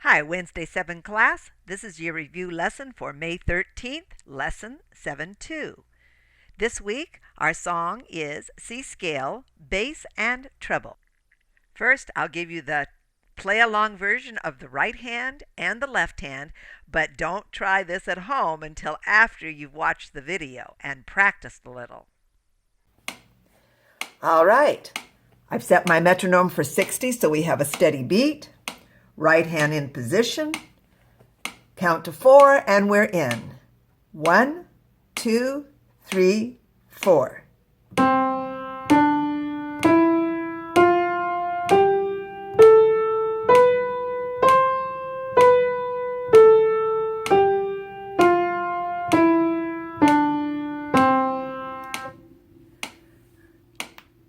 Hi, Wednesday 7 class. This is your review lesson for May 13th, lesson 7-2. This week, our song is C scale, bass, and treble. First, I'll give you the play-along version of the right hand and the left hand, but don't try this at home until after you've watched the video and practiced a little. All right, I've set my metronome for 60 so we have a steady beat. Right hand in position, count to 4, and we're in. 1, 2, 3, 4.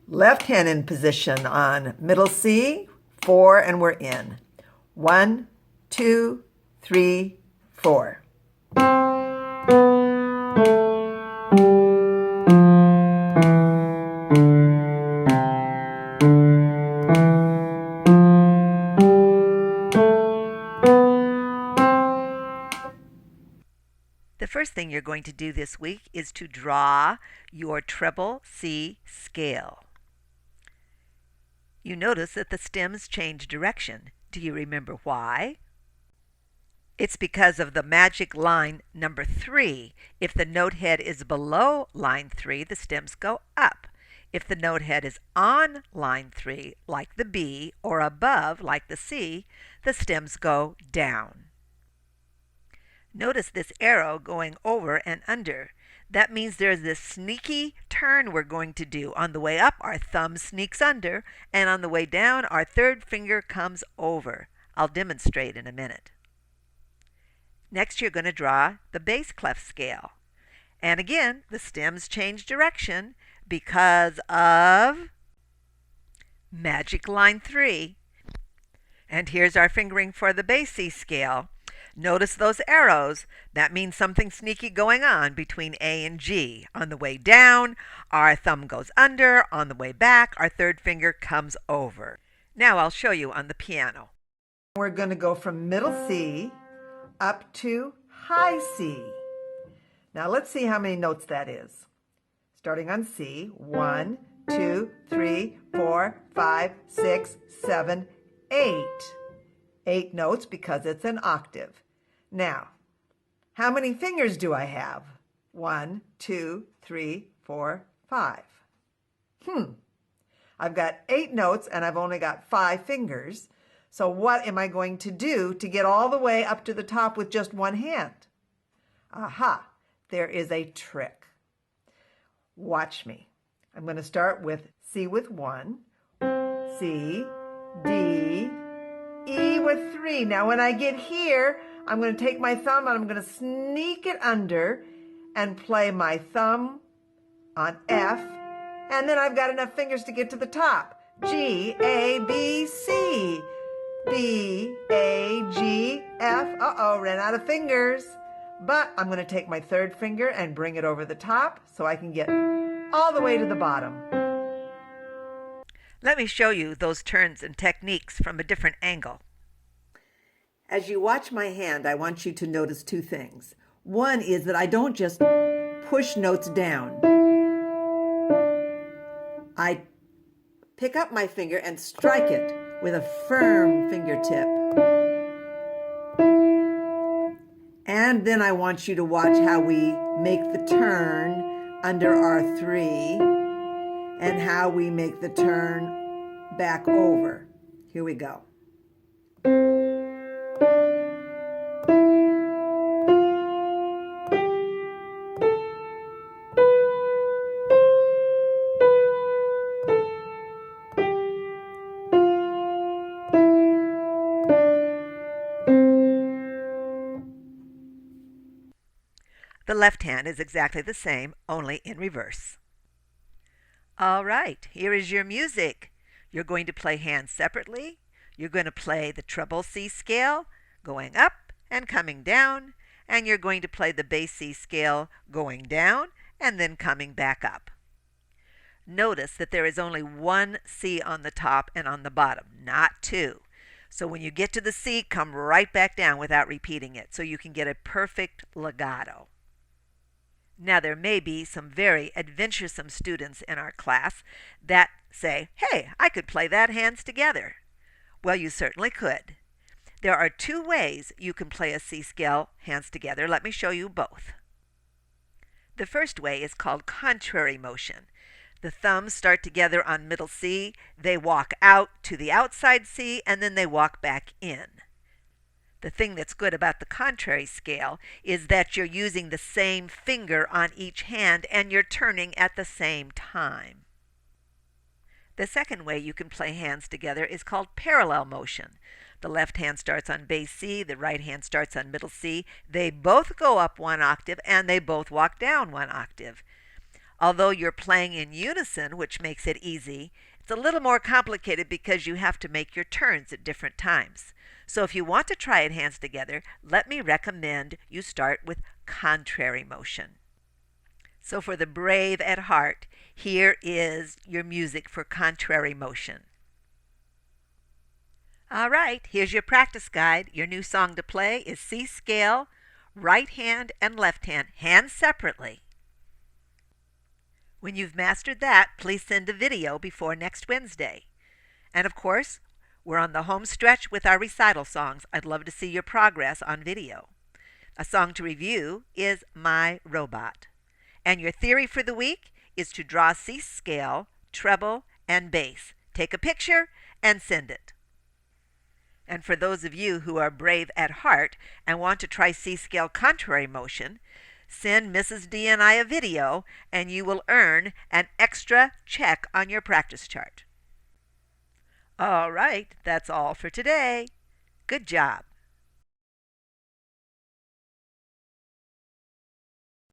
Left hand in position on middle C, 4, and we're in. 1, 2, 3, 4. The first thing you're going to do this week is to draw your treble C scale. You notice that the stems change direction. Do you remember why? It's because of the magic line number 3. If the note head is below line 3, the stems go up. If the note head is on line 3, like the B, or above, like the C, the stems go down. Notice this arrow going over and under. That means there's this sneaky turn we're going to do. On the way up, our thumb sneaks under, and on the way down, our third finger comes over. I'll demonstrate in a minute. Next, you're going to draw the bass clef scale. And again, the stems change direction because of magic line 3. And here's our fingering for the bass C scale. Notice those arrows. That means something sneaky going on between A and G. On the way down, our thumb goes under. On the way back, our third finger comes over. Now I'll show you on the piano. We're going to go from middle C up to high C. Now let's see how many notes that is. Starting on C, 1, 2, 3, 4, 5, 6, 7, 8. 8 notes because it's an octave. Now, how many fingers do I have? 1, 2, 3, 4, 5. I've got 8 notes and I've only got 5 fingers. So what am I going to do to get all the way up to the top with just one hand? Aha, there is a trick. Watch me. I'm going to start with C with 1, C, D, E with 3. Now when I get here, I'm going to take my thumb and I'm going to sneak it under and play my thumb on F, and then I've got enough fingers to get to the top. G, A, B, C, B, A, G, F. Uh-oh, ran out of fingers. But I'm going to take my third finger and bring it over the top so I can get all the way to the bottom. Let me show you those turns and techniques from a different angle. As you watch my hand, I want you to notice 2 things. One is that I don't just push notes down. I pick up my finger and strike it with a firm fingertip. And then I want you to watch how we make the turn under our 3 and how we make the turn back over. Here we go. The left hand is exactly the same, only in reverse. All right, here is your music. You're going to play hands separately. You're going to play the treble C scale going up and coming down, and you're going to play the bass C scale going down and then coming back up. Notice that there is only one C on the top and on the bottom, not 2. So when you get to the C, come right back down without repeating it so you can get a perfect legato. Now there may be some very adventuresome students in our class that say, hey, I could play that hands together. Well, you certainly could. There are two ways you can play a C scale hands together. Let me show you both. The first way is called contrary motion. The thumbs start together on middle C, they walk out to the outside C, and then they walk back in. The thing that's good about the contrary scale is that you're using the same finger on each hand and you're turning at the same time. The second way you can play hands together is called parallel motion. The left hand starts on bass C, the right hand starts on middle C. They both go up one octave and they both walk down one octave. Although you're playing in unison, which makes it easy, it's a little more complicated because you have to make your turns at different times. So if you want to try it hands together, let me recommend you start with contrary motion. So for the brave at heart, here is your music for contrary motion. All right, here's your practice guide. Your new song to play is C scale, right hand and left hand, hands separately. When you've mastered that, please send a video before next Wednesday. And of course, we're on the home stretch with our recital songs. I'd love to see your progress on video. A song to review is My Robot. And your theory for the week is to draw C scale, treble, and bass. Take a picture and send it. And for those of you who are brave at heart and want to try C scale contrary motion, send Mrs. D and I a video and you will earn an extra check on your practice chart. All right, that's all for today. Good job.